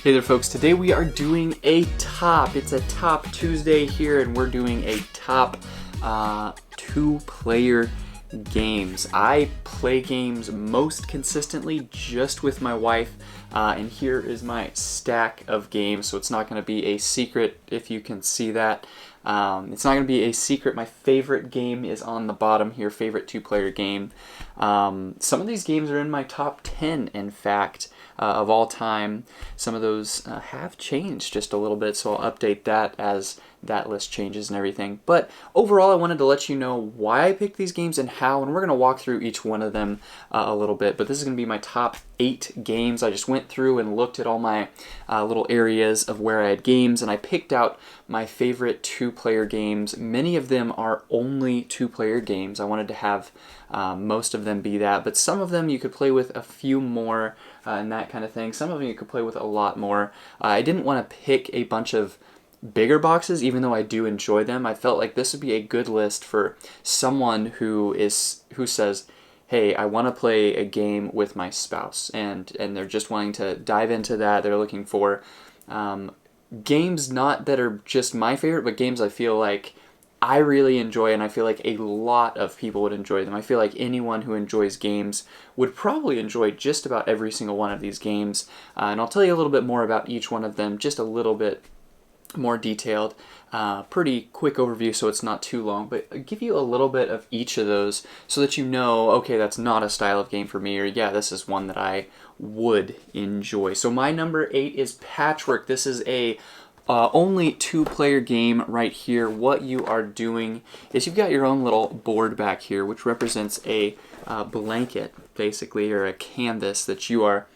Hey there folks, today we are doing a top. It's a top Tuesday here and we're doing a top two-player games. I play games most consistently just with my wife, and here is my stack of games, so it's not going to be a secret if you can see that. It's not going to be a secret. My favorite game is on the bottom here, favorite two-player game. Some of these games are in my top 10, in fact, of all time. Some of those have changed just a little bit, so I'll update that as that list changes and everything. But overall, I wanted to let you know why I picked these games and how, and we're going to walk through each one of them a little bit. But this is going to be my top 8 games. I just went through and looked at all my little areas of where I had games, and I picked out my favorite two-player games. Many of them are only two-player games. I wanted to have most of them be that, but some of them you could play with a few more and that kind of thing. Some of them you could play with a lot more. I didn't want to pick a bunch of bigger boxes, even though I do enjoy them. I felt like this would be a good list for someone who says, hey, I want to play a game with my spouse, and they're just wanting to dive into that. They're looking for games not that are just my favorite, but games I feel like I really enjoy, and I feel like a lot of people would enjoy them. I feel like anyone who enjoys games would probably enjoy just about every single one of these games, and I'll tell you a little bit more about each one of them, just a little bit more detailed. Pretty quick overview, so it's not too long, but I'll give you a little bit of each of those so that you know, okay, that's not a style of game for me, or yeah, this is one that I would enjoy. So my number 8 is Patchwork. This is a only two-player game right here. What you are doing is you've got your own little board back here, which represents a blanket, basically, or a canvas that you are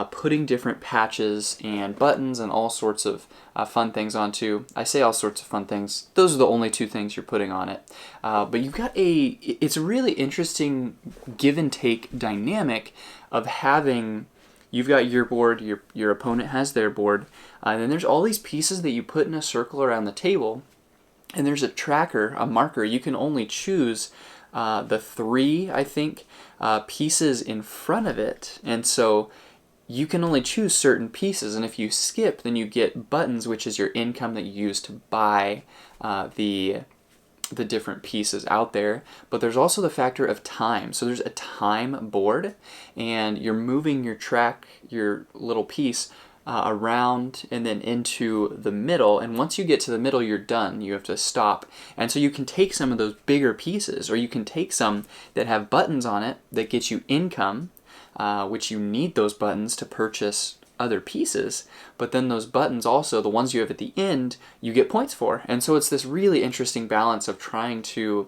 putting different patches and buttons and all sorts of fun things onto. I say all sorts of fun things. Those are the only two things you're putting on it. But you've got it's a really interesting give and take dynamic of having, you've got your board, your opponent has their board, and then there's all these pieces that you put in a circle around the table, and there's a tracker, a marker. You can only choose the 3, I think, pieces in front of it, and so you can only choose certain pieces, and if you skip, then you get buttons, which is your income that you use to buy the different pieces out there. But there's also the factor of time. So there's a time board, and you're moving your little piece around and then into the middle, and once you get to the middle, you're done. You have to stop. And so you can take some of those bigger pieces, or you can take some that have buttons on it that get you income, which you need those buttons to purchase other pieces, but then those buttons also, the ones you have at the end, you get points for. And so it's this really interesting balance of trying to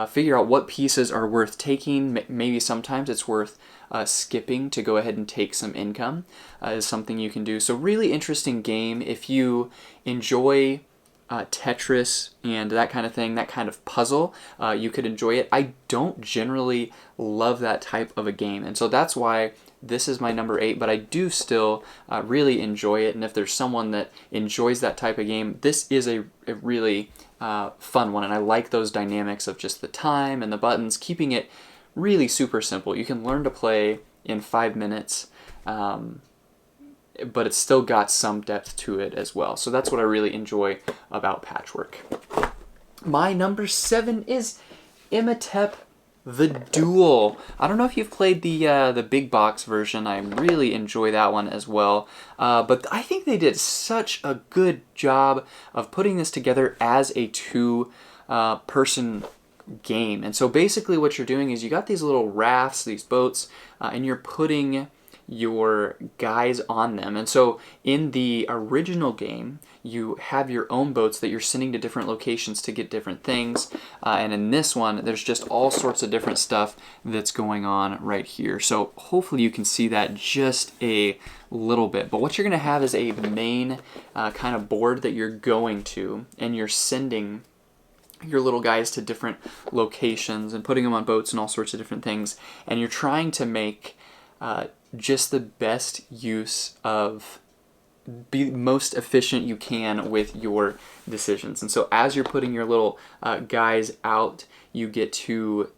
figure out what pieces are worth taking. Maybe sometimes it's worth skipping to go ahead and take some income is something you can do. So really interesting game. If you enjoy Tetris and that kind of thing, that kind of puzzle, you could enjoy it. I don't generally love that type of a game, and so that's why this is my number 8, but I do still really enjoy it, and if there's someone that enjoys that type of game, this is a really fun one, and I like those dynamics of just the time and the buttons, keeping it really super simple. You can learn to play in 5 minutes, but it's still got some depth to it as well. So that's what I really enjoy about Patchwork. My number 7 is Imhotep the Duel. I don't know if you've played the big box version. I really enjoy that one as well. But I think they did such a good job of putting this together as a two-person game. And so basically what you're doing is you got these little rafts, these boats, and you're putting your guys on them. And so in the original game, you have your own boats that you're sending to different locations to get different things. And in this one, there's just all sorts of different stuff that's going on right here. So hopefully you can see that just a little bit. But what you're going to have is a main kind of board that you're going to, and you're sending your little guys to different locations and putting them on boats and all sorts of different things. And you're trying to make just the best use of, be most efficient you can with your decisions. And so as you're putting your little guys out, you get to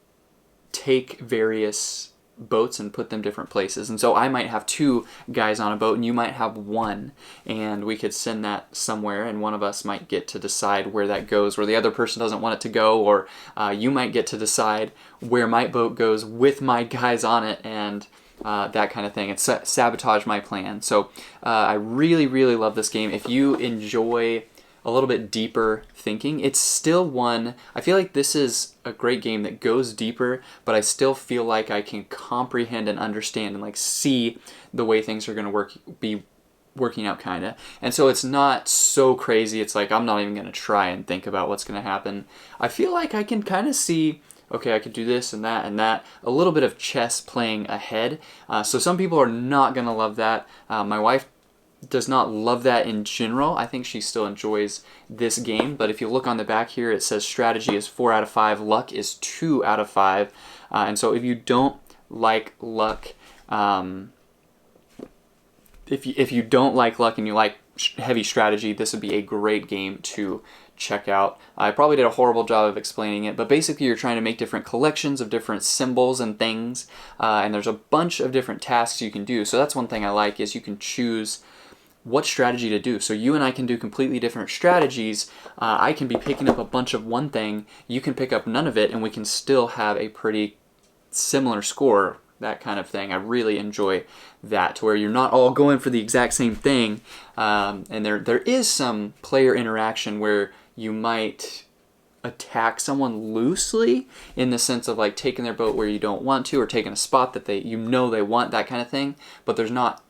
take various boats and put them different places. And so I might have 2 guys on a boat and you might have 1, and we could send that somewhere, and one of us might get to decide where that goes, where the other person doesn't want it to go, or you might get to decide where my boat goes with my guys on it, and that kind of thing. It's sabotage my plan. So I really, really love this game. If you enjoy a little bit deeper thinking, it's still one, I feel like this is a great game that goes deeper, but I still feel like I can comprehend and understand and like see the way things are going to be working out kind of. And so it's not so crazy. It's like I'm not even going to try and think about what's going to happen. I feel like I can kind of see, okay, I could do this and that and that. A little bit of chess playing ahead. So some people are not going to love that. My wife does not love that in general. I think she still enjoys this game, but if you look on the back here, it says strategy is 4 out of 5, luck is 2 out of 5, and so if you don't like luck, if you don't like luck and you like heavy strategy, this would be a great game to check out. I probably did a horrible job of explaining it, but basically you're trying to make different collections of different symbols and things, and there's a bunch of different tasks you can do. So that's one thing I like, is you can choose what strategy to do. So you and I can do completely different strategies. I can be picking up a bunch of one thing, you can pick up none of it, and we can still have a pretty similar score, that kind of thing. I really enjoy that, to where you're not all going for the exact same thing, and there is some player interaction where you might attack someone loosely, in the sense of like taking their boat where you don't want to, or taking a spot that they want, that kind of thing, but there's not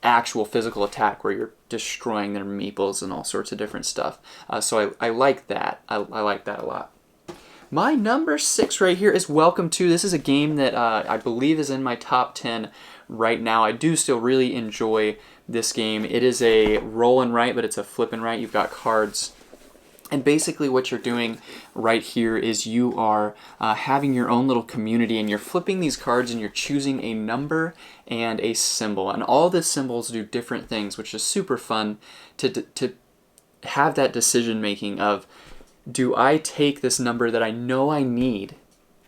actual physical attack where you're destroying their meeples and all sorts of different stuff. So I like that. I like that a lot. My number 6 right here is Welcome To. This is a game that I believe is in my top 10 right now. I do still really enjoy this game. It is a roll and write, but it's a flip and write. You've got cards. And basically what you're doing right here is you are having your own little community, and you're flipping these cards and you're choosing a number and a symbol. And all the symbols do different things, which is super fun to have that decision making of, do I take this number that I know I need?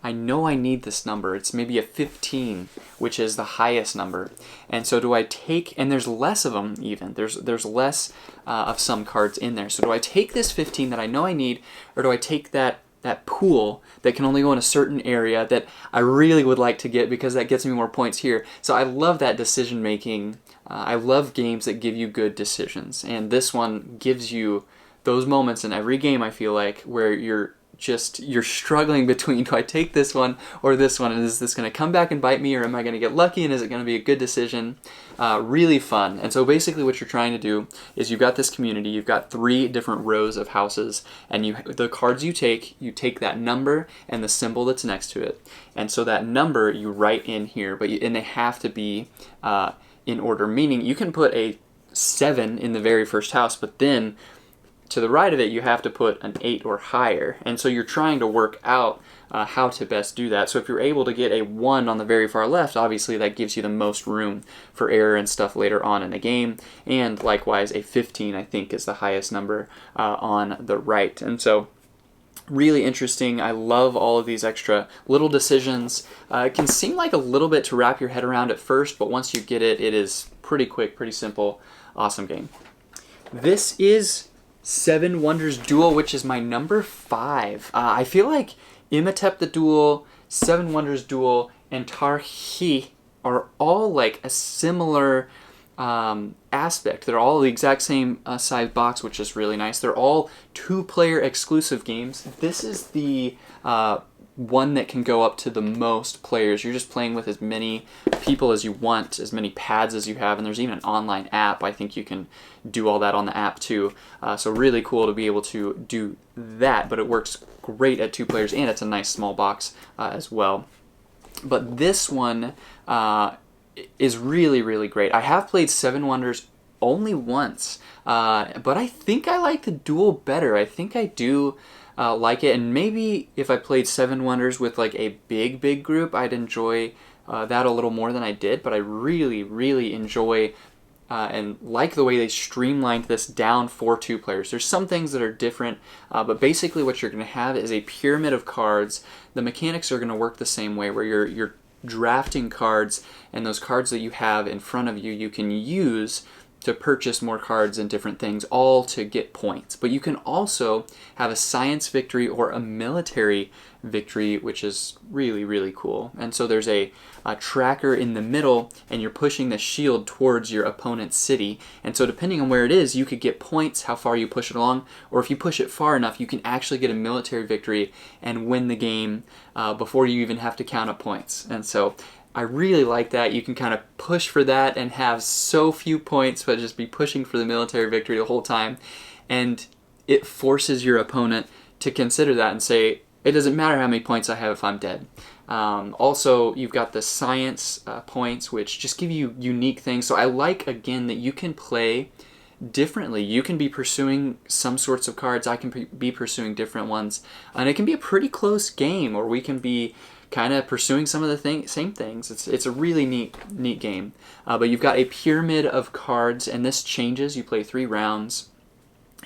I know I need this number. It's maybe a 15, which is the highest number. And so do I take, and there's less of them even. There's less of some cards in there. So do I take this 15 that I know I need, or do I take that pool that can only go in a certain area that I really would like to get because that gets me more points here? So I love that decision making. I love games that give you good decisions. And this one gives you those moments in every game, I feel like, where you're struggling between, do I take this one or this one, and is this going to come back and bite me, or am I going to get lucky, and is it going to be a good decision? Really fun. And so basically what you're trying to do is, you've got this community, you've got 3 different rows of houses, and the cards you take that number and the symbol that's next to it, and so that number you write in here, and they have to be in order, meaning you can put a 7 in the very first house, but then to the right of it, you have to put an 8 or higher. And so you're trying to work out how to best do that. So if you're able to get a 1 on the very far left, obviously that gives you the most room for error and stuff later on in the game. And likewise, a 15, I think, is the highest number on the right. And so really interesting. I love all of these extra little decisions. It can seem like a little bit to wrap your head around at first, but once you get it, it is pretty quick, pretty simple, awesome game. This is 7 Wonders Duel, which is my number 5. I feel like Imhotep the Duel, 7 Wonders Duel, and Tarhi are all like a similar aspect. They're all the exact same size box, which is really nice. They're all 2-player exclusive games. This is the one that can go up to the most players. You're just playing with as many people as you want, as many pads as you have, and there's even an online app. I think you can do all that on the app too. So really cool to be able to do that, but it works great at 2 players, and it's a nice small box as well. But this one is really, really great. I have played 7 Wonders only once, but I think I like the Duel better. I think I do like it, and maybe if I played 7 Wonders with like a big group, I'd enjoy that a little more than I did, but I really, really enjoy and like the way they streamlined this down for 2 players. There's some things that are different, but basically what you're going to have is a pyramid of cards. The mechanics are going to work the same way, where you're drafting cards, and those cards that you have in front of you, you can use to purchase more cards and different things, all to get points. But you can also have a science victory or a military victory, which is really, really cool. And so there's a tracker in the middle, and you're pushing the shield towards your opponent's city. And so depending on where it is, you could get points, how far you push it along, or if you push it far enough, you can actually get a military victory and win the game before you even have to count up points. And so I really like that. You can kind of push for that and have so few points, but just be pushing for the military victory the whole time. And it forces your opponent to consider that and say, it doesn't matter how many points I have if I'm dead. Also, you've got the science points, which just give you unique things. So I like, again, that you can play differently. You can be pursuing some sorts of cards. I can be pursuing different ones. And it can be a pretty close game, or we can be kind of pursuing some of the same things. It's a really neat game. But you've got a pyramid of cards, and this changes. You play 3 rounds.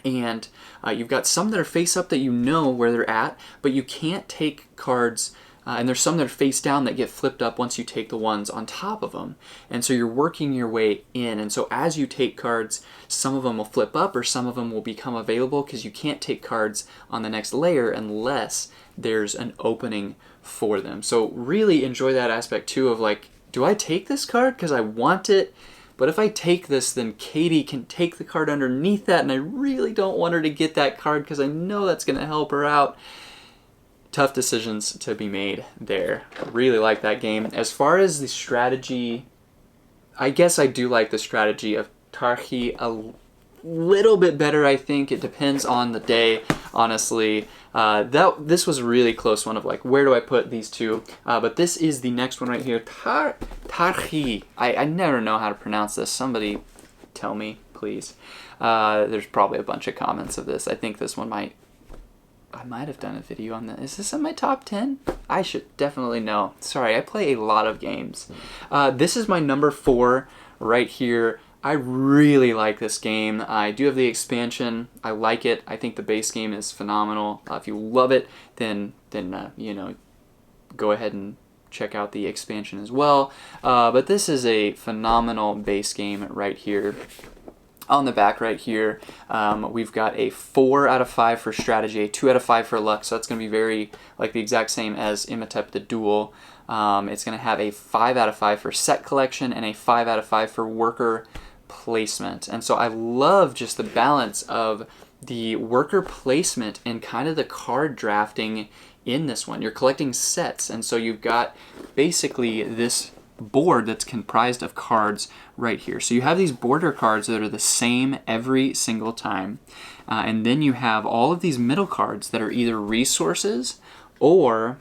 And you've got some that are face up that you know where they're at, but you can't take cards, and there's some that are face down that get flipped up once you take the ones on top of them. And so you're working your way in. And so as you take cards, some of them will flip up or some of them will become available, because you can't take cards on the next layer unless there's an opening for them. So really enjoy that aspect too of like, do I take this card because I want it? But if I take this, then Katie can take the card underneath that, and I really don't want her to get that card because I know that's going to help her out. Tough decisions to be made there. I really like that game. As far as the strategy, I guess I do like the strategy of Tarhi a little bit better, I think. It depends on the day, honestly. This was a really close one of like, where do I put these two? But this is the next one right here. Tarhi. I never know how to pronounce this. Somebody tell me, please. There's probably a bunch of comments of this. I think this one I might have done a video on this. Is this in my top 10? I should definitely know. Sorry, I play a lot of games. This is my number 4 right here. I really like this game. I do have the expansion. I like it. I think the base game is phenomenal. If you love it, then you know, go ahead and check out the expansion as well. But this is a phenomenal base game right here. On the back right here, we've got a 4 out of 5 for strategy, a 2 out of 5 for luck. So that's going to be very like the exact same as Imhotep the Duel. It's going to have a 5 out of 5 for set collection and a 5 out of 5 for worker placement. And so I love just the balance of the worker placement and kind of the card drafting in this one. You're collecting sets, and so you've got basically this board that's comprised of cards right here. So you have these border cards that are the same every single time, and then you have all of these middle cards that are either resources or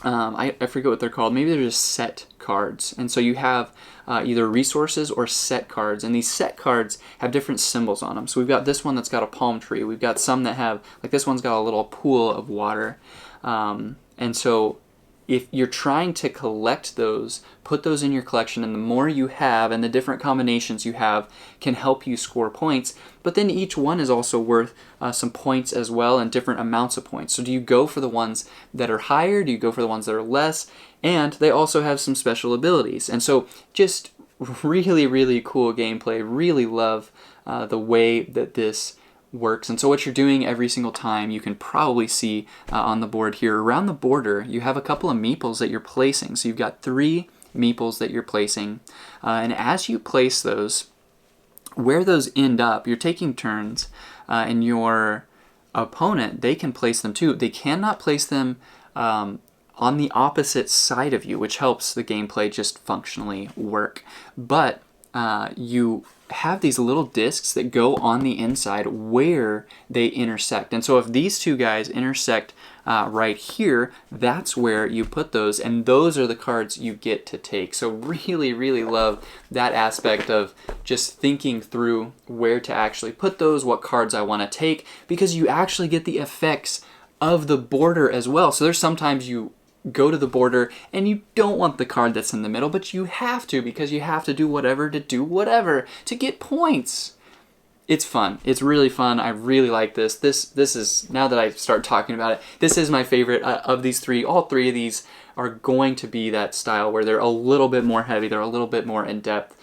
I forget what they're called. Maybe they're just set cards. And so you have either resources or set cards. And these set cards have different symbols on them. So we've got this one that's got a palm tree. We've got some that have, like this one's got a little pool of water. And so if you're trying to collect those, put those in your collection, and the more you have and the different combinations you have can help you score points. But then each one is also worth some points as well, and different amounts of points. So do you go for the ones that are higher? Do you go for the ones that are less? And they also have some special abilities. And so just really, really cool gameplay. Really love the way that this works. And so what you're doing every single time, you can probably see on the board here. Around the border, you have a couple of meeples that you're placing. So you've got 3 meeples that you're placing. And as you place those, where those end up, you're taking turns, and your opponent, they can place them too. They cannot place them on the opposite side of you, which helps the gameplay just functionally work. But you have these little discs that go on the inside where they intersect. And so if these two guys intersect right here, that's where you put those, and those are the cards you get to take. So really, really love that aspect of just thinking through where to actually put those, what cards I want to take, because you actually get the effects of the border as well. So there's sometimes you go to the border and you don't want the card that's in the middle, but you have to, because you have to do whatever to get points. It's fun. It's really fun. I really like this. This is, now that I start talking about it, this is my favorite of these 3. All 3 of these are going to be that style where they're a little bit more heavy, they're a little bit more in-depth.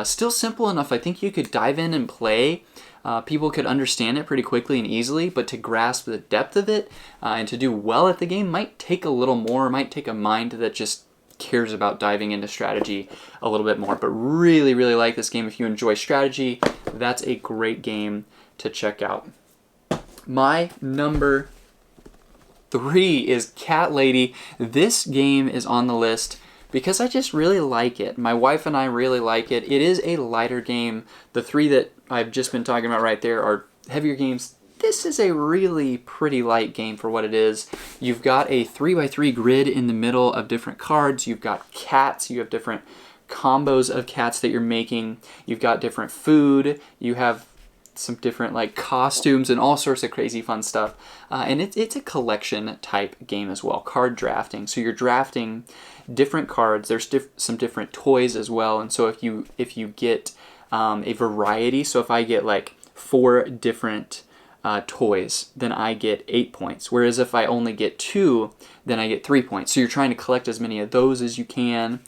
Still simple enough, I think you could dive in and play. People could understand it pretty quickly and easily, but to grasp the depth of it and to do well at the game might take a little more, might take a mind that just cares about diving into strategy a little bit more. But really, really like this game. If you enjoy strategy, that's a great game to check out. My number 3 is Cat Lady. This game is on the list because I just really like it. My wife and I really like it. It is a lighter game. The 3 that I've just been talking about right there are heavier games. This is a really pretty light game for what it is. You've got a 3x3 grid in the middle of different cards. You've got cats. You have different combos of cats that you're making. You've got different food. You have some different like costumes and all sorts of crazy fun stuff. And it's a collection type game as well. Card drafting. So you're drafting different cards. There's some different toys as well. And so if you get a variety, so if I get like 4 different toys, then I get 8 points. Whereas if I only get 2, then I get 3 points. So you're trying to collect as many of those as you can.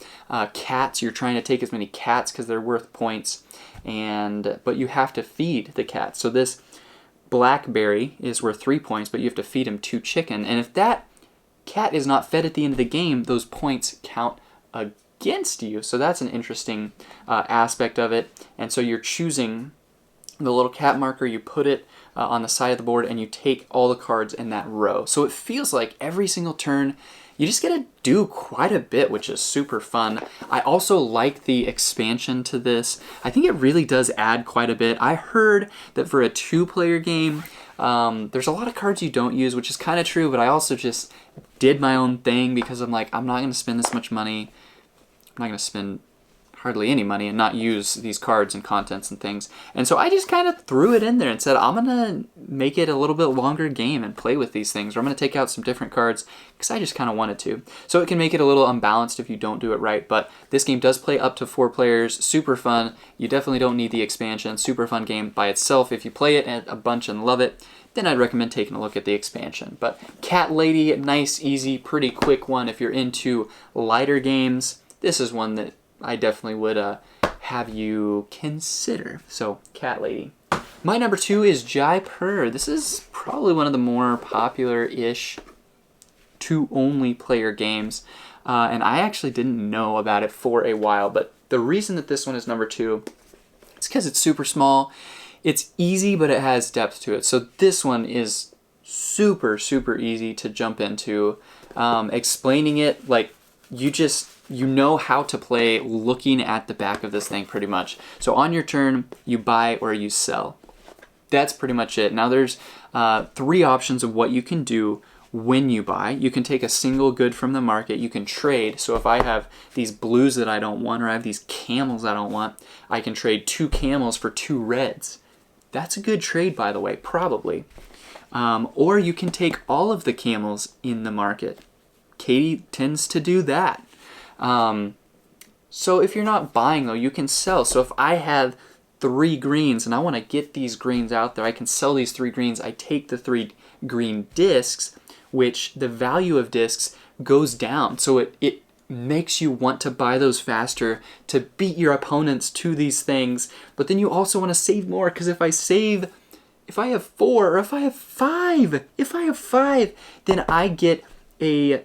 Cats, you're trying to take as many cats because they're worth points. But you have to feed the cats. So this blackberry is worth 3 points, but you have to feed him 2 chicken. And if that cat is not fed at the end of the game, those points count against you. So that's an interesting aspect of it. And so you're choosing the little cat marker, you put it on the side of the board, and you take all the cards in that row. So it feels like every single turn you just get to do quite a bit, which is super fun. I also like the expansion to this. I think it really does add quite a bit. I heard that for a 2-player game, there's a lot of cards you don't use, which is kind of true, but I also just did my own thing because I'm like, I'm not going to spend this much money. I'm not going to spend hardly any money and not use these cards and contents and things. And so I just kind of threw it in there and said, I'm going to make it a little bit longer game and play with these things. Or I'm going to take out some different cards because I just kind of wanted to. So it can make it a little unbalanced if you don't do it right. But this game does play up to 4 players. Super fun. You definitely don't need the expansion. Super fun game by itself. If you play it a bunch and love it, then I'd recommend taking a look at the expansion. But Cat Lady, nice, easy, pretty quick one. If you're into lighter games, this is one that I definitely would have you consider. So, Cat Lady. My number 2 is Jaipur. This is probably one of the more popular-ish 2-only player games. And I actually didn't know about it for a while. But the reason that this one is number 2 is because it's super small. It's easy, but it has depth to it. So this one is super, super easy to jump into. Explaining it, like, you know how to play looking at the back of this thing pretty much. So on your turn, you buy or you sell. That's pretty much it. Now there's 3 options of what you can do when you buy. You can take a single good from the market. You can trade. So if I have these blues that I don't want, or I have these camels I don't want, I can trade 2 camels for 2 reds. That's a good trade, by the way, probably. Or you can take all of the camels in the market. Katie tends to do that. So if you're not buying, though, you can sell. So if I have 3 greens and I want to get these greens out there, I can sell these 3 greens. I take the 3 green discs, which the value of discs goes down. So it makes you want to buy those faster to beat your opponents to these things. But then you also want to save more, because if I have 4 or if I have 5, then I get a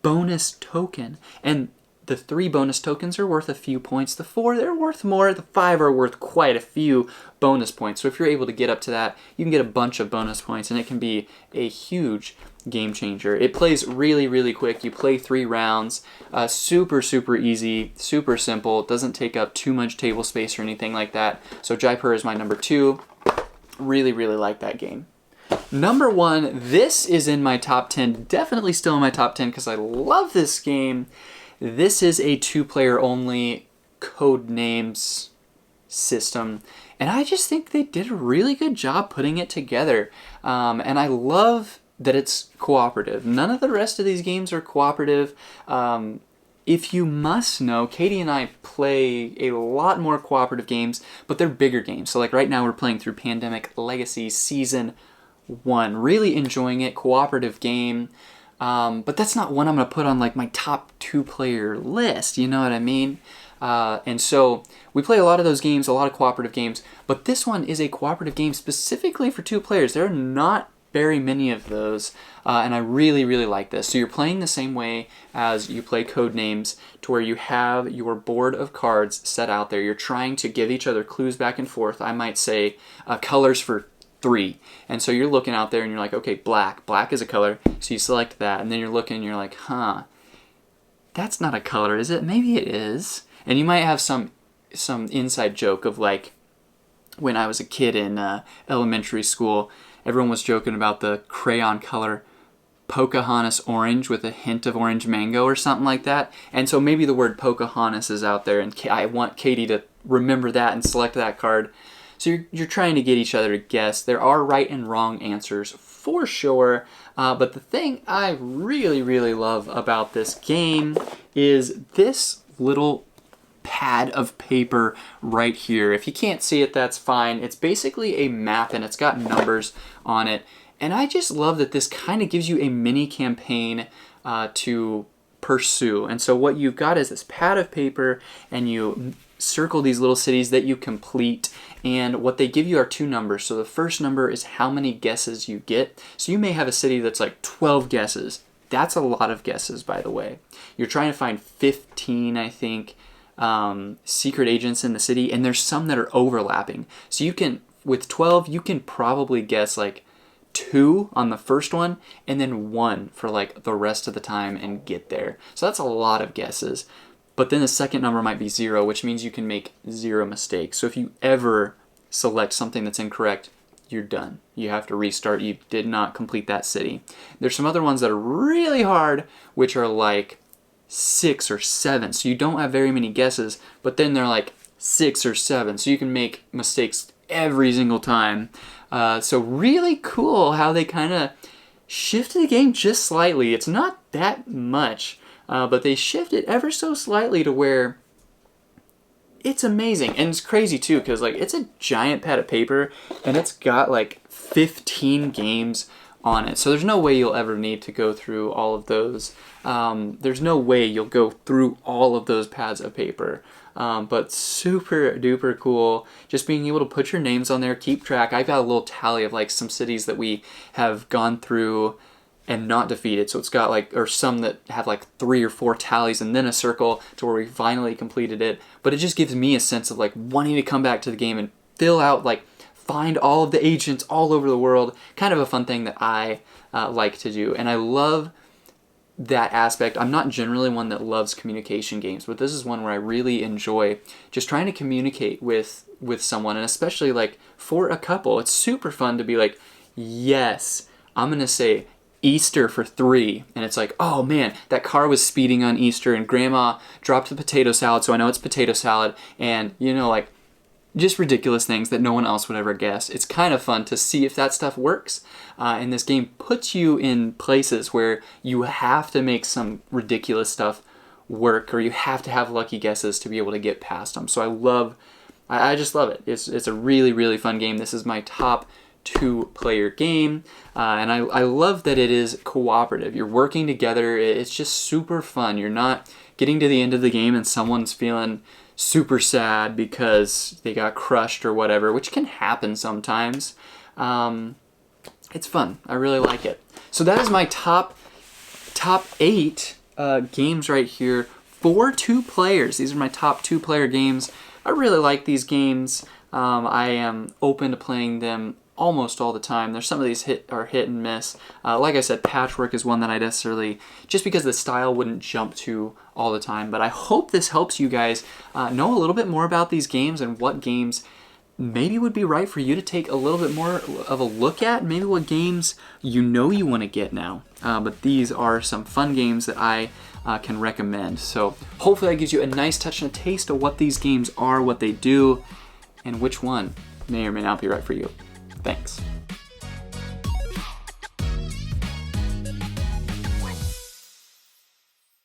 bonus token. And the 3 bonus tokens are worth a few points. The 4, they're worth more. The 5 are worth quite a few bonus points. So if you're able to get up to that, you can get a bunch of bonus points, and it can be a huge game changer. It plays really, really quick. You play 3 rounds. Super, super easy, super simple. It doesn't take up too much table space or anything like that. So Jaipur is my number 2. Really, really like that game. Number 1, this is in my top 10. Definitely still in my top 10 because I love this game. This is a 2-player only Codenames system, and I just think they did a really good job putting it together. And I love that it's cooperative. None of the rest of these games are cooperative. If you must know, Katie and I play a lot more cooperative games, but they're bigger games. So like right now we're playing through Pandemic Legacy Season 1. Really enjoying it. Cooperative game. But that's not one I'm gonna put on like my top 2-player list, you know what I mean? And so we play a lot of those games, a lot of cooperative games, but this one is a cooperative game specifically for 2 players. There are not very many of those, and I really, really like this. So you're playing the same way as you play Codenames, to where you have your board of cards set out there. You're trying to give each other clues back and forth. I might say colors for 3. And so you're looking out there and you're like, okay, black. Black is a color. So you select that, and then you're looking and you're like, huh, that's not a color, is it? Maybe it is. And you might have some inside joke of like, when I was a kid in elementary school, everyone was joking about the crayon color Pocahontas orange with a hint of orange mango or something like that. And so maybe the word Pocahontas is out there, and I want Katie to remember that and select that card. So you're trying to get each other to guess. There are right and wrong answers for sure, but the thing I really, really love about this game is this little pad of paper right here. If you can't see it, that's fine. It's basically a map and it's got numbers on it. And I just love that this kind of gives you a mini campaign to pursue. And so what you've got is this pad of paper, and you circle these little cities that you complete, and what they give you are 2 numbers. So the first number is how many guesses you get. So you may have a city that's like 12 guesses. That's a lot of guesses, by the way. You're trying to find 15, I think, secret agents in the city, and there's some that are overlapping. So you can, with 12, you can probably guess like 2 on the first one, and then 1 for like the rest of the time and get there. So that's a lot of guesses. But then the second number might be 0, which means you can make 0 mistakes. So if you ever select something that's incorrect, you're done. You have to restart. You did not complete that city. There's some other ones that are really hard, which are like 6 or 7. So you don't have very many guesses, but then they're like 6 or 7. So you can make mistakes every single time. So really cool how they kind of shifted the game just slightly. It's not that much, but they shifted ever so slightly to where it's amazing. And it's crazy too, because like it's a giant pad of paper and it's got like 15 games on it. So there's no way you'll ever need to go through all of those. There's no way you'll go through all of those pads of paper. But super duper cool. Just being able to put your names on there, keep track. I've got a little tally of like some cities that we have gone through and not defeated. So it's got like, or some that have like 3 or 4 tallies and then a circle to where we finally completed it. But it just gives me a sense of like wanting to come back to the game and fill out, like find all of the agents all over the world. Kind of a fun thing that I like to do. And I love that aspect. I'm not generally one that loves communication games, but this is one where I really enjoy just trying to communicate with someone, and especially like for a couple. It's super fun to be like, yes, I'm gonna say Easter for 3, and it's like, oh man, that car was speeding on Easter and grandma dropped the potato salad, so I know it's potato salad, and you know, like just ridiculous things that no one else would ever guess. It's kind of fun to see if that stuff works, and this game puts you in places where you have to make some ridiculous stuff work, or you have to have lucky guesses to be able to get past them. So I just love it. It's a really, really fun game. This is my top 2-player game, and I love that it is cooperative. You're working together. It's just super fun. You're not getting to the end of the game and someone's feeling super sad because they got crushed or whatever, which can happen sometimes. It's fun. I really like it. So that is my top 8 games right here for 2 players. These are my top 2-player games. I really like these games. I am open to playing them almost all the time. There's some of these hit and miss. Like I said, Patchwork is one that I necessarily, just because the style wouldn't jump to all the time. But I hope this helps you guys know a little bit more about these games and what games maybe would be right for you to take a little bit more of a look at. Maybe what games you know you want to get now. But these are some fun games that I can recommend. So hopefully that gives you a nice touch and a taste of what these games are, what they do, and which one may or may not be right for you. Thanks.